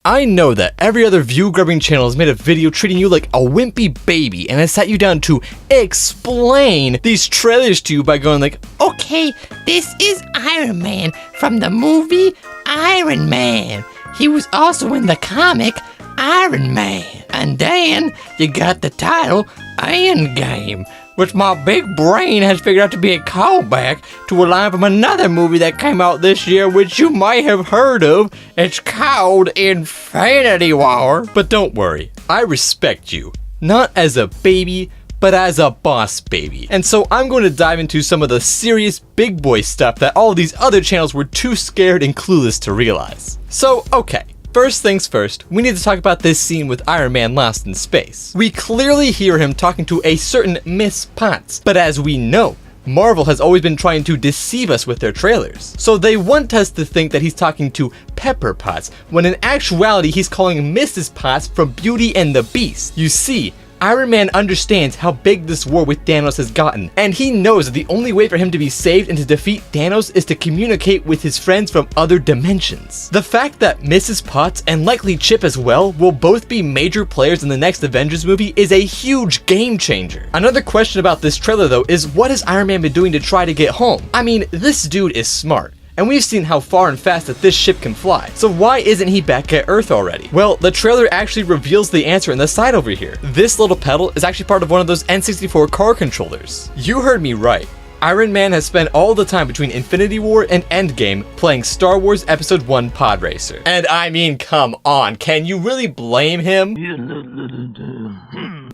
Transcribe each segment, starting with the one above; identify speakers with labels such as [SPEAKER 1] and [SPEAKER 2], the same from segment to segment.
[SPEAKER 1] I know that every other view-grubbing channel has made a video treating you like a wimpy baby and has sat you down to explain these trailers to you by going like,
[SPEAKER 2] okay, this is Iron Man from the movie Iron Man. He was also in the comic Iron Man. And then you got the title Endgame, which my big brain has figured out to be a callback to a line from another movie that came out this year, which you might have heard of. It's called Infinity War.
[SPEAKER 1] But don't worry, I respect you. Not as a baby, but as a boss baby. And so I'm going to dive into some of the serious big boy stuff that all these other channels were too scared and clueless to realize. So, okay. First things first, we need to talk about this scene with Iron Man lost in space. We clearly hear him talking to a certain Miss Potts, but as we know, Marvel has always been trying to deceive us with their trailers. So they want us to think that he's talking to Pepper Potts, when in actuality he's calling Mrs. Potts from Beauty and the Beast. You see, Iron Man understands how big this war with Thanos has gotten, and he knows that the only way for him to be saved and to defeat Thanos is to communicate with his friends from other dimensions. The fact that Mrs. Potts, and likely Chip as well, will both be major players in the next Avengers movie is a huge game changer. Another question about this trailer though is, what has Iron Man been doing to try to get home? I mean, this dude is smart. And we've seen how far and fast that this ship can fly. So why isn't he back at Earth already? Well, the trailer actually reveals the answer in the side over here. This little pedal is actually part of one of those N64 car controllers. You heard me right. Iron Man has spent all the time between Infinity War and Endgame playing Star Wars Episode 1 Pod Racer. And I mean, come on, can you really blame him?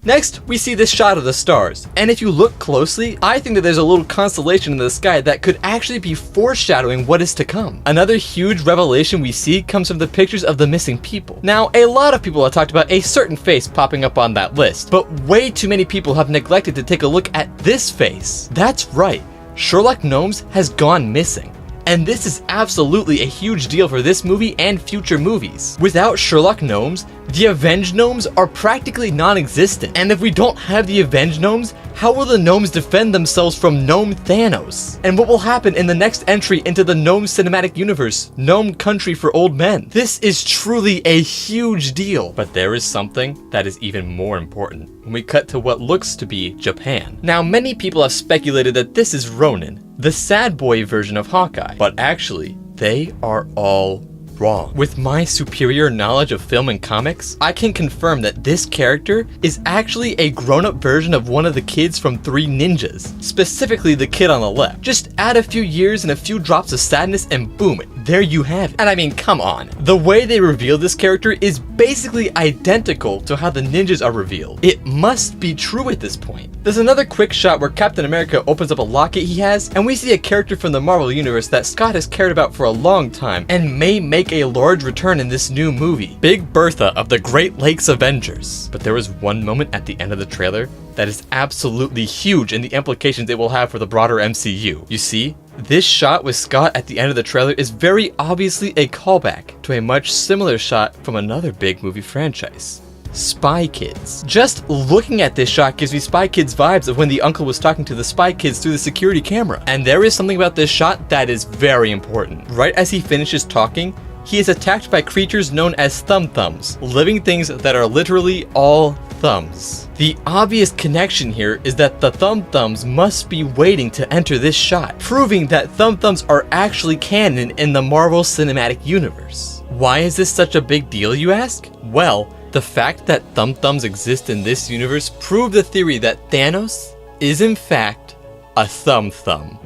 [SPEAKER 1] Next, we see this shot of the stars, and if you look closely, I think that there's a little constellation in the sky that could actually be foreshadowing what is to come. Another huge revelation we see comes from the pictures of the missing people. Now, a lot of people have talked about a certain face popping up on that list, but way too many people have neglected to take a look at this face. That's right, Sherlock Gnomes has gone missing. And this is absolutely a huge deal for this movie and future movies. Without Sherlock Gnomes, the Avenged Gnomes are practically non-existent. And if we don't have the Avenged Gnomes, how will the Gnomes defend themselves from Gnome Thanos? And what will happen in the next entry into the Gnome Cinematic Universe, Gnome Country for Old Men? This is truly a huge deal. But there is something that is even more important when we cut to what looks to be Japan. Now, many people have speculated that this is Ronin, the sad boy version of Hawkeye, but actually, they are all wrong. With my superior knowledge of film and comics, I can confirm that this character is actually a grown-up version of one of the kids from Three Ninjas, specifically the kid on the left. Just add a few years and a few drops of sadness and boom, there you have it. And I mean, come on. The way they reveal this character is basically identical to how the ninjas are revealed. It must be true at this point. There's another quick shot where Captain America opens up a locket he has, and we see a character from the Marvel Universe that Scott has cared about for a long time and may make a large return in this new movie. Big Bertha of the Great Lakes Avengers. But there was one moment at the end of the trailer that is absolutely huge in the implications it will have for the broader MCU. You see, this shot with Scott at the end of the trailer is very obviously a callback to a much similar shot from another big movie franchise, Spy Kids. Just looking at this shot gives me Spy Kids vibes of when the uncle was talking to the Spy Kids through the security camera. And there is something about this shot that is very important. Right as he finishes talking, he is attacked by creatures known as thumb-thumbs, living things that are literally all thumbs. The obvious connection here is that the thumb-thumbs must be waiting to enter this shot, proving that thumb-thumbs are actually canon in the Marvel Cinematic Universe. Why is this such a big deal, you ask? Well, the fact that thumb-thumbs exist in this universe prove the theory that Thanos is in fact a thumb-thumb.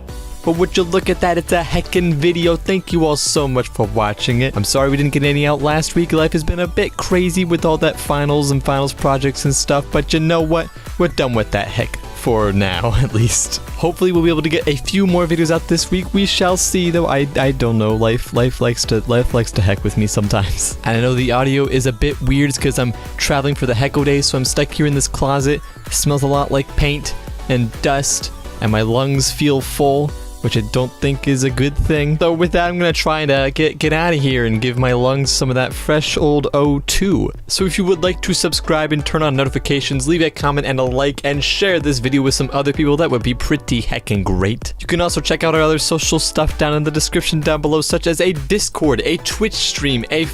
[SPEAKER 1] But would you look at that, it's a heckin' video. Thank you all so much for watching it. I'm sorry we didn't get any out last week. Life has been a bit crazy with all that finals and finals projects and stuff, but you know what? We're done with that heck. For now, at least. Hopefully we'll be able to get a few more videos out this week. We shall see, though. I don't know. Life likes to heck with me sometimes. And I know the audio is a bit weird because I'm traveling for the Hecko Day, so I'm stuck here in this closet. It smells a lot like paint and dust, and my lungs feel full. which I don't think is a good thing. So with that, I'm gonna try to get out of here and give my lungs some of that fresh old O2. So if you would like to subscribe and turn on notifications, leave a comment and a like, and share this video with some other people, that would be pretty heckin' great. You can also check out our other social stuff down in the description down below, such as a Discord, a Twitch stream, a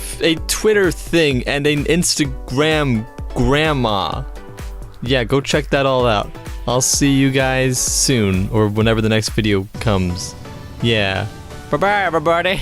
[SPEAKER 1] Twitter thing, and an Instagram grandma. Yeah, go check that all out. I'll see you guys soon, or whenever the next video comes. Yeah. Bye-bye, everybody.